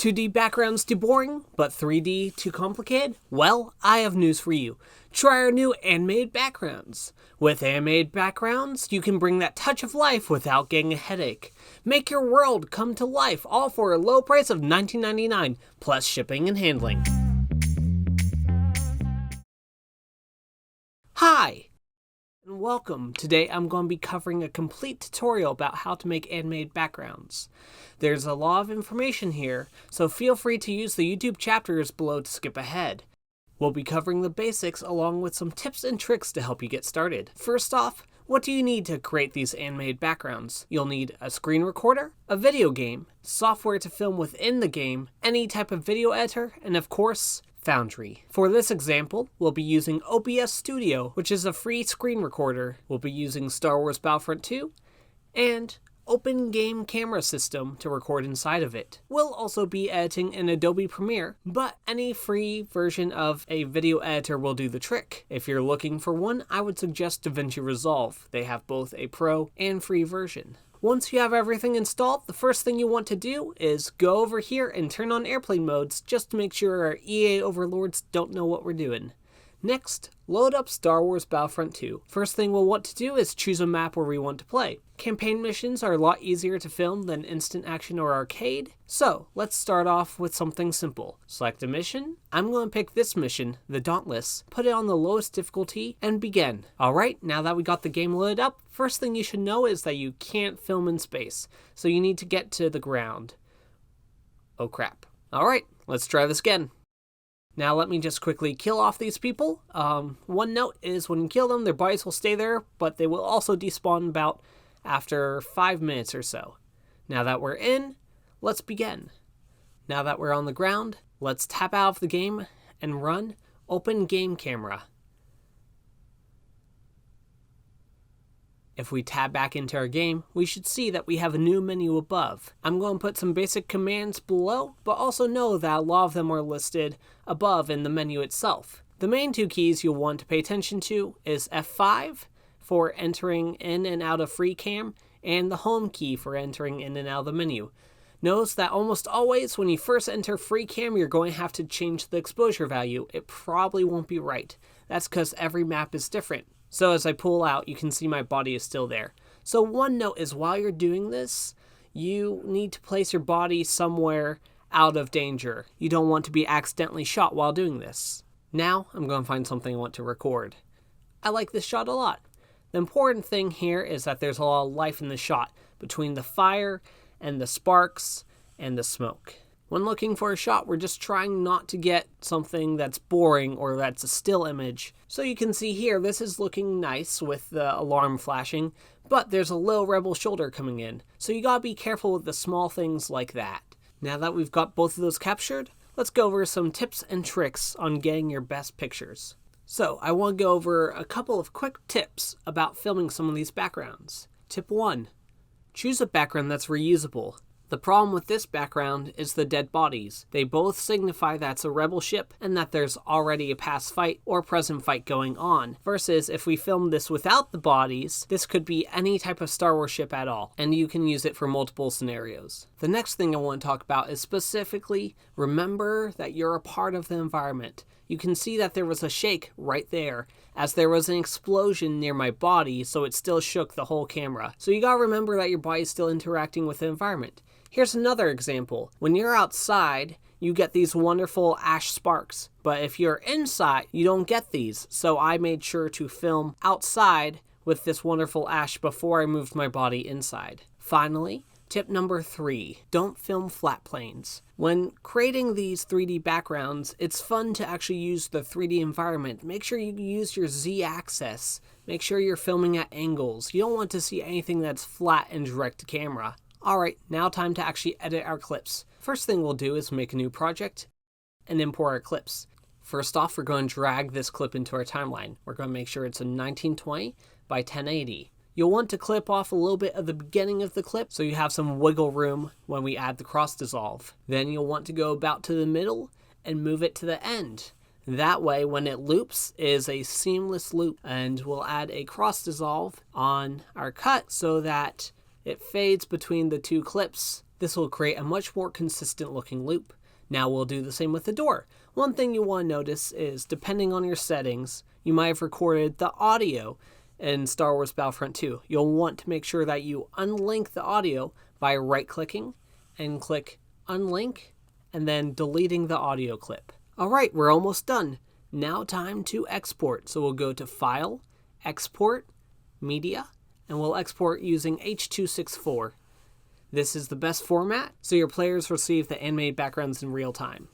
2D backgrounds too boring, but 3D too complicated? Well, I have news for you. Try our new animated backgrounds. With animated backgrounds, you can bring that touch of life without getting a headache. Make your world come to life, all for a low price of $19.99, plus shipping and handling. Hi, and welcome. Today I'm going to be covering a complete tutorial about how to make animated backgrounds. There's a lot of information here, so feel free to use the YouTube chapters below to skip ahead. We'll be covering the basics along with some tips and tricks to help you get started. First off, what do you need to create these animated backgrounds? You'll need a screen recorder, a video game, software to film within the game, any type of video editor, and of course, Foundry. For this example, we'll be using OBS Studio, which is a free screen recorder. We'll be using Star Wars Battlefront 2, and OpenGameCamera system to record inside of it. We'll also be editing in Adobe Premiere, but any free version of a video editor will do the trick. If you're looking for one, I would suggest DaVinci Resolve. They have both a pro and free version. Once you have everything installed, the first thing you want to do is go over here and turn on airplane modes just to make sure our EA overlords don't know what we're doing. Next, load up Star Wars Battlefront 2. First thing we'll want to do is choose a map where we want to play. Campaign missions are a lot easier to film than instant action or arcade, so let's start off with something simple. Select a mission. I'm going to pick this mission, the Dauntless, put it on the lowest difficulty, and begin. Alright, now that we got the game loaded up, first thing you should know is that you can't film in space, so you need to get to the ground. Oh crap. Alright, let's try this again. Now let me just quickly kill off these people. One note is when you kill them, their bodies will stay there, but they will also despawn about after 5 minutes or so. Now that we're in, let's begin. Now that we're on the ground, let's tap out of the game and run OpenGameCamera. If we tab back into our game, we should see that we have a new menu above. I'm going to put some basic commands below, but also know that a lot of them are listed above in the menu itself. The main two keys you'll want to pay attention to is F5 for entering in and out of free cam, and the home key for entering in and out of the menu. Notice that almost always when you first enter free cam, you're going to have to change the exposure value. It probably won't be right. That's because every map is different. So as I pull out, you can see my body is still there. So one note is while you're doing this, you need to place your body somewhere out of danger. You don't want to be accidentally shot while doing this. Now I'm going to find something I want to record. I like this shot a lot. The important thing here is that there's a lot of life in the shot between the fire and the sparks and the smoke. When looking for a shot, we're just trying not to get something that's boring or that's a still image. So you can see here, this is looking nice with the alarm flashing, but there's a little rebel shoulder coming in. So you gotta be careful with the small things like that. Now that we've got both of those captured, let's go over some tips and tricks on getting your best pictures. So I want to go over a couple of quick tips about filming some of these backgrounds. Tip 1, choose a background that's reusable. The problem with this background is the dead bodies. They both signify that's a rebel ship and that there's already a past fight or present fight going on. Versus if we film this without the bodies, this could be any type of Star Wars ship at all, and you can use it for multiple scenarios. The next thing I want to talk about is specifically remember that you're a part of the environment. You can see that there was a shake right there, as there was an explosion near my body, so it still shook the whole camera. So you gotta remember that your body's still interacting with the environment. Here's another example. When you're outside, you get these wonderful ash sparks, but if you're inside, you don't get these. So I made sure to film outside with this wonderful ash before I moved my body inside. Finally, tip number 3, don't film flat planes. When creating these 3D backgrounds, it's fun to actually use the 3D environment. Make sure you use your Z-axis. Make sure you're filming at angles. You don't want to see anything that's flat and direct to camera. Alright, now time to actually edit our clips. First thing we'll do is make a new project and import our clips. First off, we're going to drag this clip into our timeline. We're going to make sure it's a 1920 by 1080. You'll want to clip off a little bit of the beginning of the clip so you have some wiggle room when we add the cross dissolve. Then you'll want to go about to the middle and move it to the end. That way, when it loops, it is a seamless loop, and we'll add a cross dissolve on our cut so that it fades between the two clips This will create a much more consistent looking loop. Now we'll do the same with the door. One thing you want to notice is, depending on your settings, you might have recorded the audio in Star Wars Battlefront 2. You'll want to make sure that you unlink the audio by right-clicking and click Unlink, and then deleting the audio clip. Alright, we're almost done. Now time to export. So we'll go to File, Export, Media, and we'll export using H.264. This is the best format, so your players receive the animated backgrounds in real time.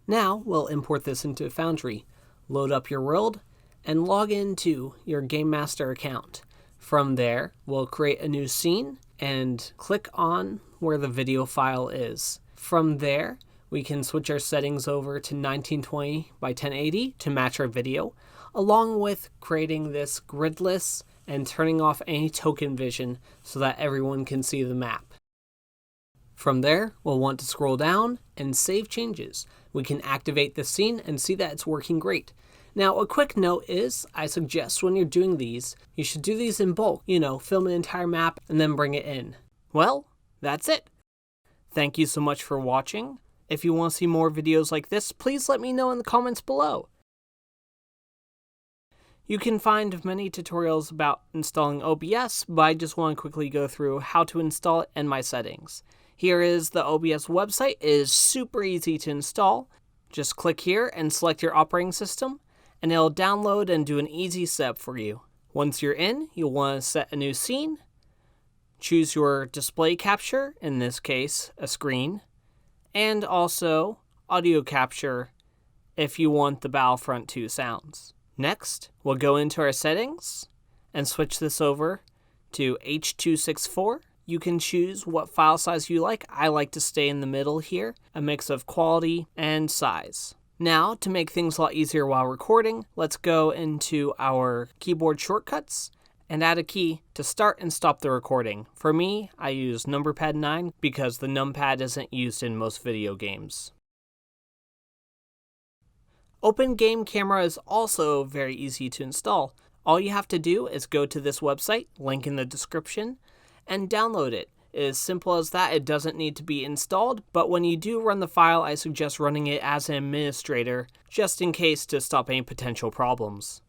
Now we'll import this into Foundry. Load up your world, and log into your Game Master account. From there, we'll create a new scene, and click on where the video file is. From there, we can switch our settings over to 1920 by 1080 to match our video, along with creating this gridless and turning off any token vision so that everyone can see the map. From there, we'll want to scroll down and save changes. We can activate the scene and see that it's working great. Now, a quick note is, I suggest when you're doing these, you should do these in bulk. Film an entire map and then bring it in. Well, that's it. Thank you so much for watching. If you want to see more videos like this, please let me know in the comments below. You can find many tutorials about installing OBS, but I just want to quickly go through how to install it and my settings. Here is the OBS website. It is super easy to install. Just click here and select your operating system, and it'll download and do an easy setup for you. Once you're in, you'll want to set a new scene, choose your display capture, in this case, a screen, and also audio capture if you want the Battlefront 2 sounds. Next, we'll go into our settings and switch this over to H.264. You can choose what file size you like. I like to stay in the middle here, a mix of quality and size. Now, to make things a lot easier while recording, let's go into our keyboard shortcuts and add a key to start and stop the recording. For me, I use numberpad 9 because the numpad isn't used in most video games. OpenGameCamera is also very easy to install. All you have to do is go to this website, link in the description, and download it. It is simple as that. It doesn't need to be installed, but when you do run the file, I suggest running it as an administrator, just in case to stop any potential problems.